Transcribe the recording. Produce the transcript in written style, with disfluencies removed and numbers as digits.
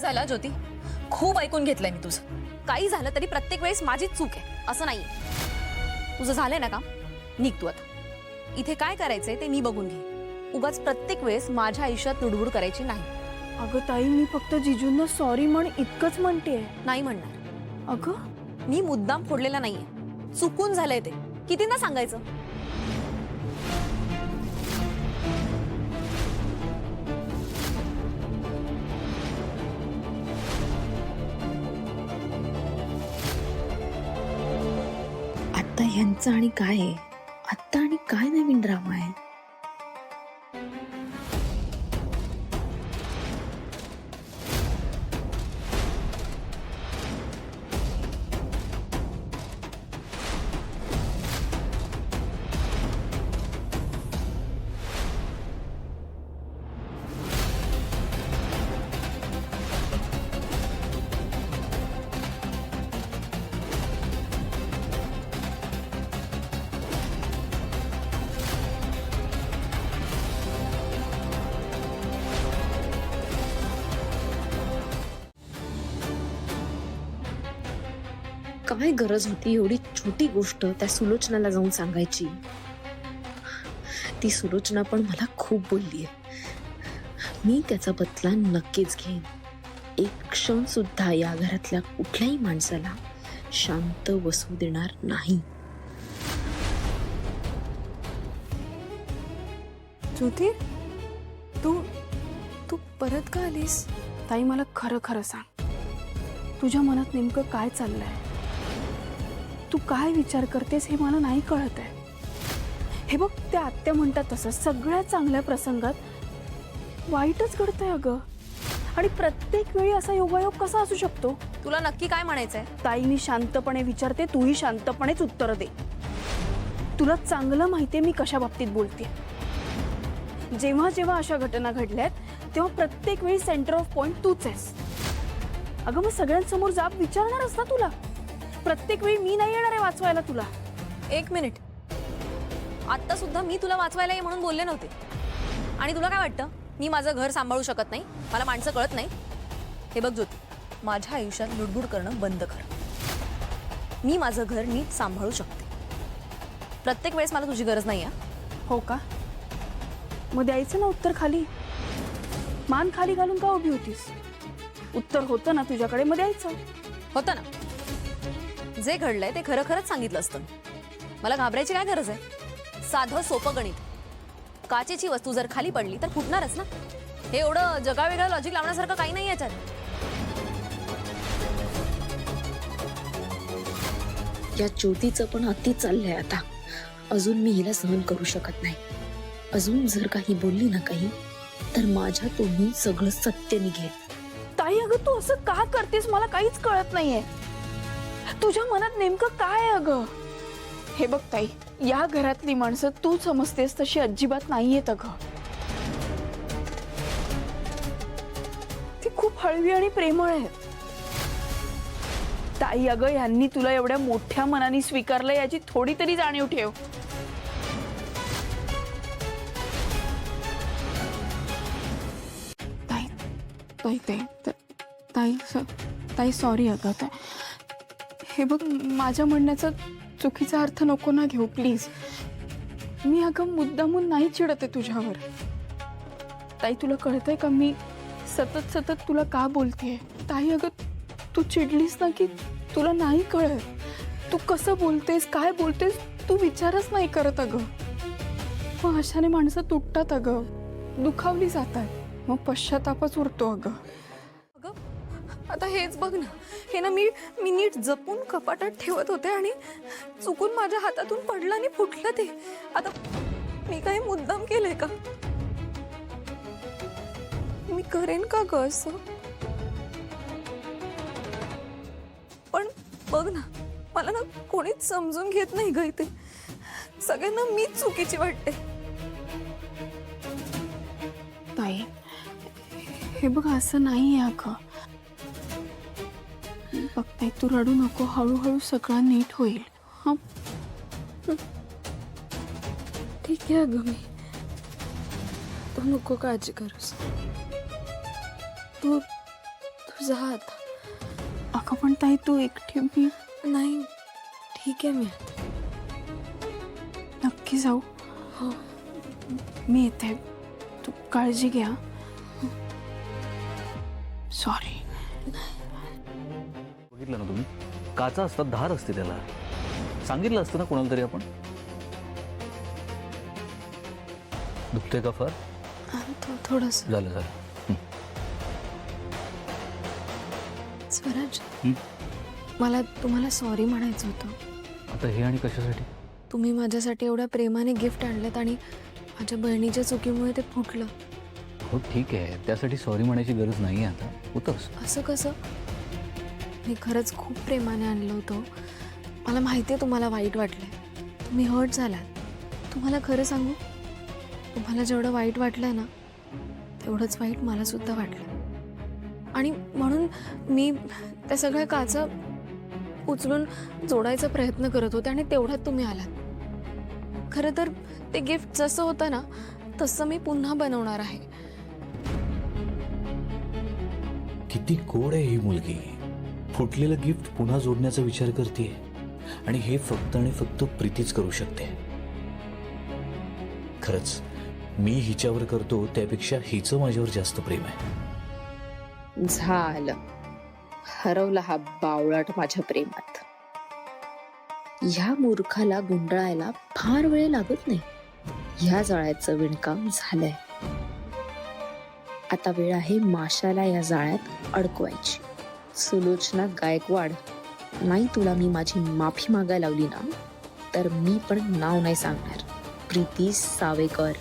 झालं ज्योती, खूप ऐकून घेतलंय मी तुझं. काही झालं तरी प्रत्येक वेळेस माझीच चूक आहे असं नाही. तुझं झालंय ना काम, निघ तू आता. इथे काय करायचंय ते मी बघून घे. उगाच प्रत्येक वेळेस माझ्या आयुष्यात लुडबुड करायची नाही. अगं ताई, मी फक्त जिजूंना सॉरी म्हण इतकंच म्हणतेय. नाही म्हणणार. अगं मी मुद्दाम फोडलेला नाहीये, चुकून झालंय ते. कितींदा सांगायचं. आता ह्यांचं आणि काय आहे, आता आणि काय नवीन ड्रामा आहे. काय गरज होती एवढी छोटी गोष्ट त्या सुलोचनाला जाऊन सांगायची. ती सुलोचना पण मला खूप बोललीय. मी त्याचा बदला नक्कीच घेईन. एक क्षण सुद्धा या घरातल्या कुठल्याही माणसाला शांत बसू देणार नाही. ज्योती, तू तू परत का आलीस? ताई, मला खरं खरं सांग, तुझ्या मनात नेमकं काय चाललंय? तू काय विचार करतेस हे मला नाही कळत आहे. हे बघ, त्या आत्या म्हणतात तसं सगळ्या चांगल्या प्रसंगात वाईटच घडतंय अगं. आणि प्रत्येक वेळी असा योगायोग कसा असू शकतो? तुला नक्की काय म्हणायचंय? ताई, मी शांतपणे विचारते, तूही शांतपणेच उत्तर दे. तुला चांगलं माहितीये मी कशा बाबतीत बोलते. जेव्हा जेव्हा अशा घटना घडल्यात तेव्हा प्रत्येक वेळी सेंटर ऑफ पॉइंट तूच आहेस. अगं, मग सगळ्यांसमोर जाब विचारणारच ना तुला. प्रत्येक वेळी मी नाही येणार आहे वाचवायला तुला. एक मिनिट, आता सुद्धा मी तुला वाचवायला ये म्हणून बोलले नव्हते. आणि तुला काय वाटतं मी माझं घर सांभाळू शकत नाही, मला माणसं कळत नाही? हे बघ ज्योती, माझ्या आयुष्यात लुडबुड करणं बंद कर. मी माझं घर नीट सांभाळू शकते. प्रत्येक वेळेस मला तुझी गरज नाही आहे. हो का? मग द्यायचं ना उत्तर खाली. मान खाली घालून का उभी होतीस? उत्तर होतं ना तुझ्याकडे, मग द्यायचं. होतं ना. जे घडलंय ते खरं खरंच सांगितलं असतं. मला घाबरायची काय गरज आहे? साधं सोपं गणित. काचेची वस्तू जर खाली पडली तर फुटणारच ना. हे एवढं जगावेगळं लॉजिक लावण्यासारखं काही नाही याच्यात. या ज्योतीचं पण अति चाललंय आता. अजून मी हिला सहन करू शकत नाही. अजून जर काही बोलली ना काही, तर माझ्या तोंडून सगळं सत्य निघेल. ताई, अगं तू असं का करतेस मला काहीच कळत नाहीये. तुझ्या मनात नेमकं काय आहे अगं? हे बघ ताई, या घरातली माणसं तू समजतेस तशी अजिबात नाहीयेत अगं. ती खूप हळवी आणि प्रेमळ आहेत. ताई अगं, यांनी तुला एवढ्या मोठ्या मनाने स्वीकारलं याची थोडी तरी जाणीव ठेव. ताई ताई ताई ताई ताई सॉरी अगं. हे बघ, माझ्या म्हणण्याचा चुकीचा अर्थ नको ना घेऊ प्लीज. मी अगं मुद्दामून नाही चिडत आहे तुझ्यावर. ताई, तुला कळतंय का मी सतत सतत तुला का बोलतेय? ताई अगं, तू चिडलीस ना की तुला नाही कळत. तू कसं बोलतेस, काय बोलतेस, तू विचारच नाही करत अगं. मग अशाने माणसं तुटतात अगं, दुखावली जातात, मग पश्चातापच उरतो अगं. अगं, आता हेच बघ ना. हे ना मी नीट जपून कपाटात ठेवत होते आणि चुकून माझ्या हातातून पडलं आणि फुटलं ते. आता मी काही मुद्दाम केलंय का? मी करेन का ग असं? पण बघ ना, मला ना कोणीच समजून घेत नाही ग इथे. सगळ्यांना मीच चुकीची वाटते. ताई, हे बघ, असं नाही आहे अगं. बघ ताई, तू रडू नको. हळूहळू सगळं नीट होईल. हा, ठीक आहे अगं, मी तू नको काळजी करूस. तू जा आता. अगं पण ताई तू एकटी मी नाही, ठीक आहे मी. नक्की जाऊ. हो. मी येते. तू काळजी घ्या. सॉरी. बघितलं ना तुम्ही, काचा असतात, धार असते त्याला. सांगितलं असतं ना कोणाला तरी आपण. दुखते का फार? थोडस. झालं झालं. स्वराज, मला तुम्हाला सॉरी म्हणायचं होतं. आता हे आणि कशासाठी? तुम्ही माझ्यासाठी एवढ्या प्रेमाने गिफ्ट आणलं आणि माझ्या बहिणीच्या चुकीमुळे ते फुटलं. हो ठीक आहे, त्यासाठी सॉरी म्हणायची गरज नाही आहे आता. होतं असं. असं कसं? मी खरंच खूप प्रेमाने आणलं होतं. मला माहिती आहे तुम्हाला वाईट वाटलंय, तुम्ही हर्ट झालात. तुम्हाला खरं सांगू, तुम्हाला जेवढं वाईट वाटलंय ना, तेवढंच वाईट मला सुद्धा वाटलं. आणि म्हणून मी त्या सगळ्या काचा उचलून जोडायचा प्रयत्न करत होते आणि तेवढ्यात तुम्ही आलात. खरं तर ते गिफ्ट जसं होतं ना, तसं मी पुन्हा बनवणार आहे. किती गोड आहे ही मुलगी. फुटलेलं गिफ्ट पुन्हा जोडण्याचा विचार करते आणि हे फक्त आणि फक्त प्रीतीच करू शकते. खरंच मी हिच्यावर करतो त्यापेक्षा हिचं माझ्यावर जास्त प्रेम आहे. झालं, हरवला हा बावळाट माझ्या प्रेमात. ह्या मूर्खाला गुंडाळायला फार वेळ लागत नाही. ह्या जाळ्याचं विणकाम झालंय. आता वेळ आहे माशाला या जाळ्यात अडकवायची. सुलोचना गायकवाड, नाही तुला मी माझी माफी मागायला लावली ना, तर मी पण नाव नाही सांगणार. प्रीती सावेकर.